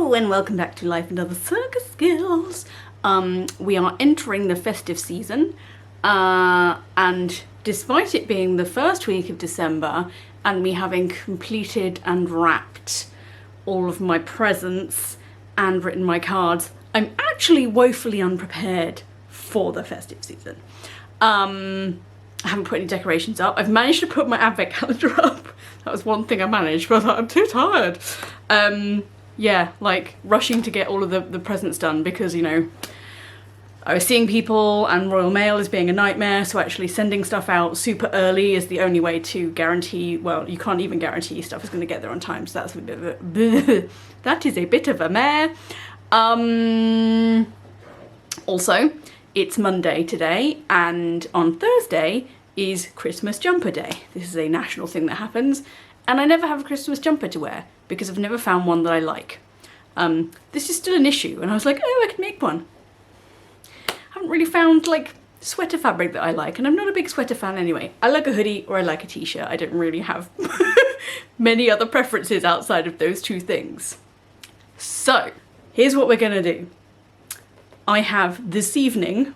Hello and welcome back to Life and Other Circus Skills. We are entering the festive season and despite it being the first week of December and me having completed and wrapped all of my presents and written my cards, I'm actually woefully unprepared for the festive season. I haven't put any decorations up. I've managed to put my advent calendar up. That was one thing I managed, but I'm too tired. Yeah, like rushing to get all of the presents done because, you know, I was seeing people and Royal Mail is being a nightmare, so actually sending stuff out super early is the only way to guarantee, well, you can't even guarantee stuff is going to get there on time, so that's a bit of a, that is a bit of a mare. Also, it's Monday today, and on Thursday is Christmas jumper day. This is a national thing that happens, and I never have a Christmas jumper to wear because I've never found one that I like. This is still an issue, and I was like, oh, I can make one. I haven't really found like sweater fabric that I like, and I'm not a big sweater fan anyway. I like a hoodie or I like a t-shirt. I don't really have many other preferences outside of those two things. So, here's what we're gonna do. I have this evening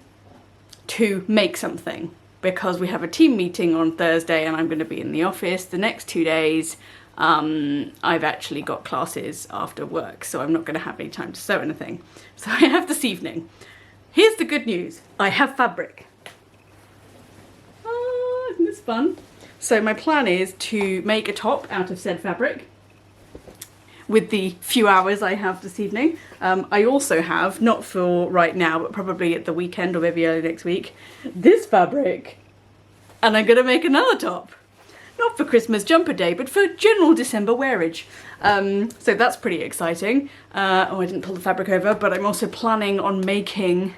to make something because we have a team meeting on Thursday and I'm going to be in the office the next 2 days. I've actually got classes after work, so I'm not going to have any time to sew anything. So I have this evening. Here's the good news. I have fabric. Oh, isn't this fun? So my plan is to make a top out of said fabric with the few hours I have this evening. I also have, not for right now, but probably at the weekend or maybe early next week, this fabric. And I'm gonna make another top. Not for Christmas jumper day, but for general December wearage. So that's pretty exciting. Oh, I didn't pull the fabric over, but I'm also planning on making,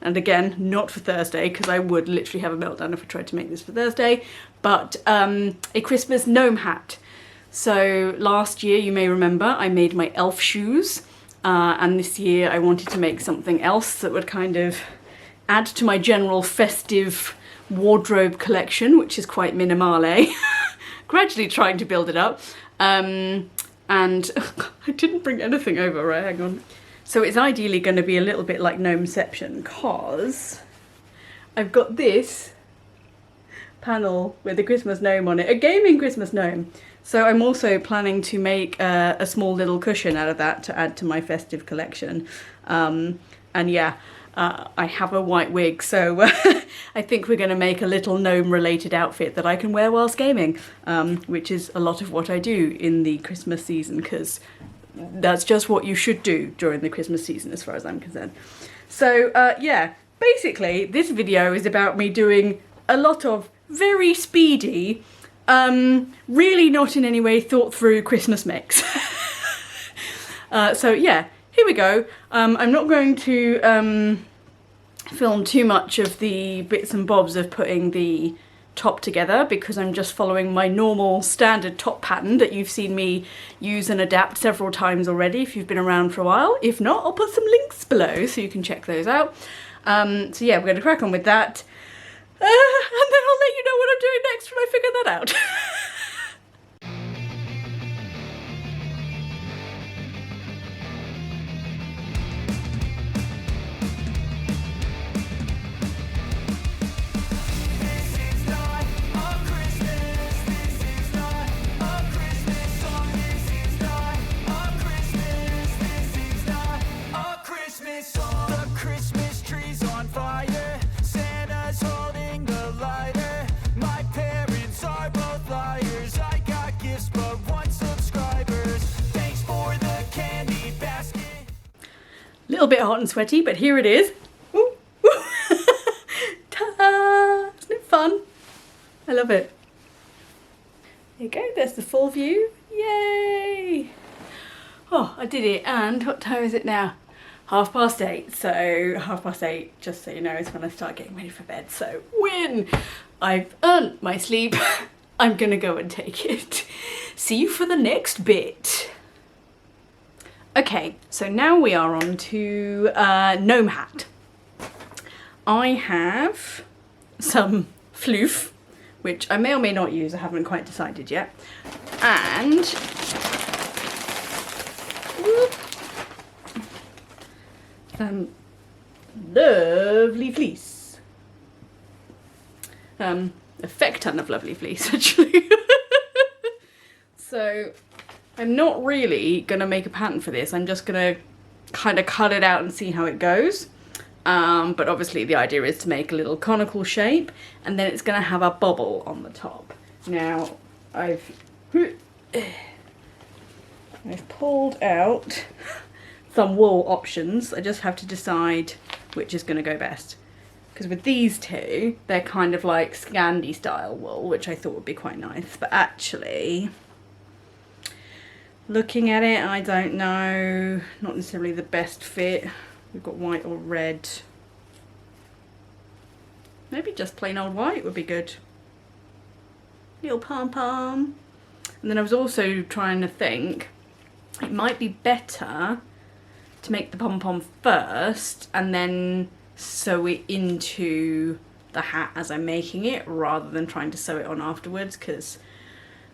and again, not for Thursday, because I would literally have a meltdown if I tried to make this for Thursday, but a Christmas gnome hat. So last year, you may remember, I made my elf shoes, and this year I wanted to make something else that would kind of add to my general festive wardrobe collection, which is quite minimale. Gradually trying to build it up. And I didn't bring anything over, right? Hang on. So it's ideally going to be a little bit like Gnomeception, because I've got this panel with a Christmas gnome on it, a gaming Christmas gnome. So I'm also planning to make a small little cushion out of that to add to my festive collection. And yeah, I have a white wig, so I think we're going to make a little gnome related outfit that I can wear whilst gaming, which is a lot of what I do in the Christmas season, because that's just what you should do during the Christmas season as far as I'm concerned. So yeah, basically this video is about me doing a lot of very speedy, really not in any way thought through Christmas mix. So yeah, here we go. I'm not going to film too much of the bits and bobs of putting the top together because I'm just following my normal standard top pattern that you've seen me use and adapt several times already if you've been around for a while. If not, I'll put some links below so you can check those out. So yeah, we're going to crack on with that. And then I'll let you know what I'm doing next when I figure that out. Little bit hot and sweaty, but here it is. Ooh. Ta-da! Isn't it fun? I love it. There you go, there's the full view. Yay! Oh, I did it, and what time is it now? 8:30. So 8:30, just so you know, is when I start getting ready for bed. So when I've earned my sleep, I'm gonna go and take it. See you for the next bit. Okay, so now we are on to gnome hat. I have some floof, which I may or may not use, I haven't quite decided yet. And lovely fleece. A feck ton of lovely fleece, actually. So I'm not really gonna make a pattern for this. I'm just gonna kind of cut it out and see how it goes. But obviously the idea is to make a little conical shape, and then it's gonna have a bubble on the top. Now I've pulled out some wool options. I just have to decide which is going to go best. Because with these two, they're kind of like Scandi style wool, which I thought would be quite nice. But actually, looking at it, I don't know. Not necessarily the best fit. We've got white or red. Maybe just plain old white would be good. Little pom-pom. And then I was also trying to think, it might be better to make the pom-pom first and then sew it into the hat as I'm making it, rather than trying to sew it on afterwards, because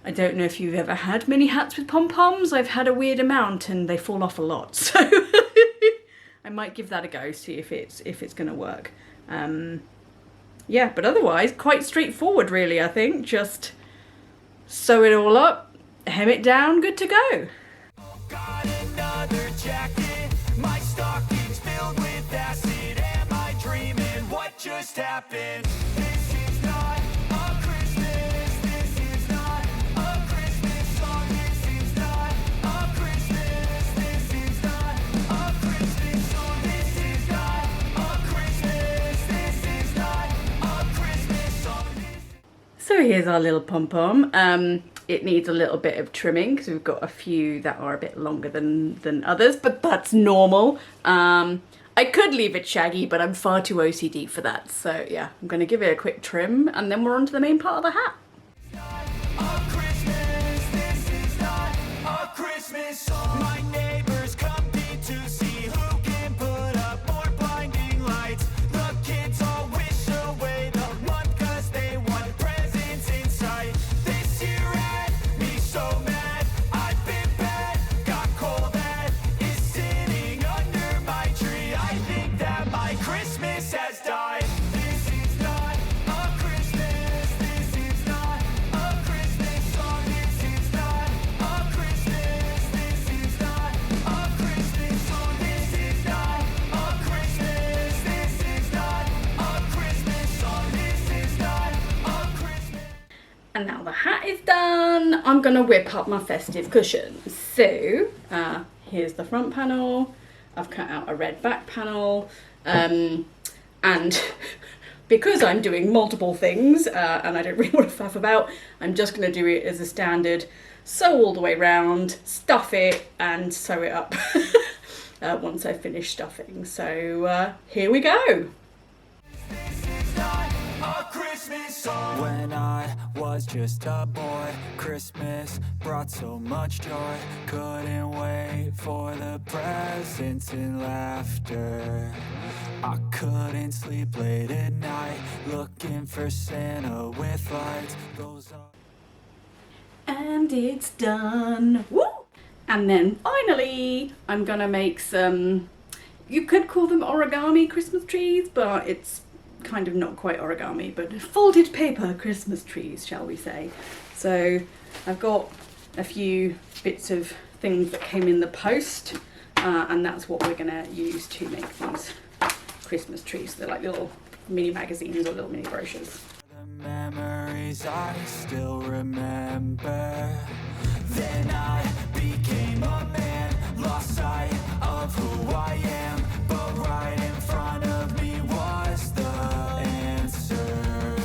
I don't know if you've ever had many hats with pom-poms. I've had a weird amount and they fall off a lot, so I might give that a go, see if it's gonna work. Yeah, but otherwise quite straightforward really, I think. Just sew it all up, hem it down, good to go. Got another jacket, my stocking's filled with acid. Am I dreaming? What just happened? This is not a Christmas, this is not a Christmas song. This is not a Christmas, this is not a Christmas song. This is not a Christmas, this is not a Christmas song. So here's our little pom-pom. It needs a little bit of trimming because we've got a few that are a bit longer than others, but that's normal. I could leave it shaggy, but I'm far too OCD for that. So yeah, I'm gonna give it a quick trim and then we're on to the main part of the hat. A Christmas, this is not a Christmas song. My neighbors compete to see who can put up more blinding lights. The kids all wish away the month cause they want presents in sight. This year had me so mad, I've been bad, got coal that is sitting under my tree. I think that my Christmas has died. This is not a Christmas, this is not a Christmas song. This is not a Christmas, this is not a Christmas song. This is not a Christmas, this is not a Christmas song. This is not a Christmas. And now the hat is done, I'm gonna whip up my festive cushions. So here's the front panel. I've cut out a red back panel, and because I'm doing multiple things and I don't really want to faff about, I'm just going to do it as a standard sew all the way round, stuff it and sew it up once I've finished stuffing. So here we go. This is not a Christmas song. When I was just a boy, Christmas brought so much joy. Couldn't wait for the presents and laughter. I couldn't sleep late at night, looking for Santa with lights. Those are And it's done. Woo! And then finally, I'm gonna make some, you could call them origami Christmas trees, but it's kind of not quite origami, but folded paper Christmas trees, shall we say. So I've got a few bits of things that came in the post, and that's what we're gonna use to make these Christmas trees. They're like little mini magazines or little mini brochures. the memories I still remember. Then I became a man, lost sight of who I am, but right in front of me was the answer.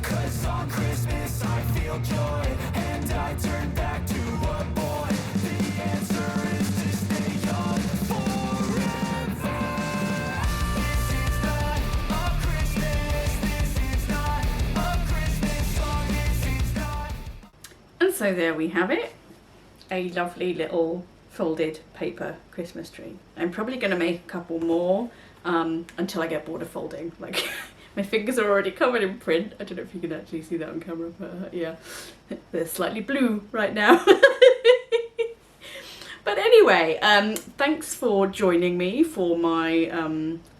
'Cause on Christmas I feel joy, and I turn back to a boy. The answer is to stay young forever. This is not a Christmas, this is not a Christmas song, this is not. And so there we have it. A lovely little folded paper Christmas tree. I'm probably going to make a couple more until I get bored of folding. Like, my fingers are already covered in print. I don't know if you can actually see that on camera, but yeah, they're slightly blue right now. But anyway. Anyway, thanks for joining me for my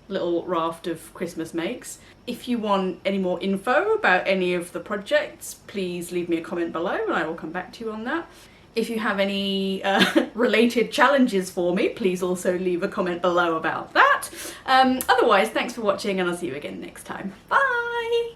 little raft of Christmas makes. If you want any more info about any of the projects, please leave me a comment below and I will come back to you on that. If you have any related challenges for me, please also leave a comment below about that. Otherwise, thanks for watching and I'll see you again next time. Bye!